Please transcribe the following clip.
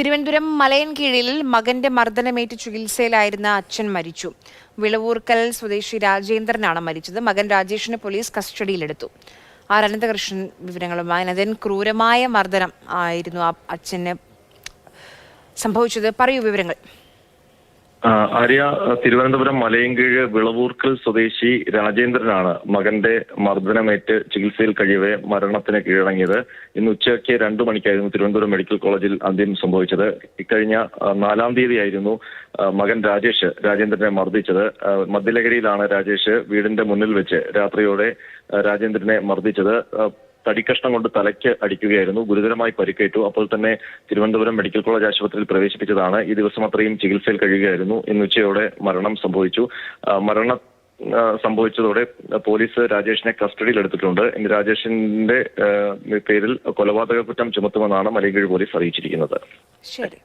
തിരുവനന്തപുരം മലയൻകീഴിൽ മകന്റെ മർദ്ദനമേറ്റ് ചികിത്സയിലായിരുന്ന അച്ഛൻ മരിച്ചു. വിളവൂർക്കൽ സ്വദേശി രാജേന്ദ്രനാണ് മരിച്ചത്. മകൻ രാജേഷിനെ പോലീസ് കസ്റ്റഡിയിലെടുത്തു. ആർ അനന്തകൃഷ്ണൻ വിവരങ്ങളുമായി. അനന്തൻ, ക്രൂരമായ മർദ്ദനം ആയിരുന്നു ആ അച്ഛന് സംഭവിച്ചത്. പറയൂ വിവരങ്ങൾ. ആര്യ, തിരുവനന്തപുരം മലയൻകീഴ് വിളവൂർക്കൽ സ്വദേശി രാജേന്ദ്രനാണ് മകന്റെ മർദ്ദനമേറ്റ് ചികിത്സയിൽ കഴിയവേ മരണത്തിന് കീഴടങ്ങിയത്. ഇന്ന് ഉച്ചയ്ക്ക് 2 മണിക്കായിരുന്നു തിരുവനന്തപുരം മെഡിക്കൽ കോളേജിൽ അന്ത്യം സംഭവിച്ചത്. ഇക്കഴിഞ്ഞ 4-ാം തീയതിയായിരുന്നു മകൻ രാജേന്ദ്രനെ മർദ്ദിച്ചത്. മദ്യലഹരിയിലാണ് രാജേഷ് വീടിന്റെ മുന്നിൽ വെച്ച് രാത്രിയോടെ രാജേന്ദ്രനെ മർദ്ദിച്ചത്. തടിക്കഷ്ണം കൊണ്ട് തലയ്ക്ക് അടിക്കുകയായിരുന്നു. ഗുരുതരമായി പരിക്കേറ്റു. അപ്പോൾ തന്നെ തിരുവനന്തപുരം മെഡിക്കൽ കോളേജ് ആശുപത്രിയിൽ പ്രവേശിപ്പിച്ചതാണ്. ഈ ദിവസം അത്രയും ചികിത്സയിൽ കഴിയുകയായിരുന്നു. ഇന്ന് ഉച്ചയോടെ മരണം സംഭവിച്ചു. മരണം സംഭവിച്ചതോടെ പോലീസ് രാജേഷിനെ കസ്റ്റഡിയിലെടുത്തിട്ടുണ്ട്. ഇന്ന് രാജേഷിന്റെ പേരിൽ കൊലപാതക കുറ്റം ചുമത്തുമെന്നാണ് മലയൻകീഴ് പോലീസ് അറിയിച്ചിരിക്കുന്നത്. ശരി.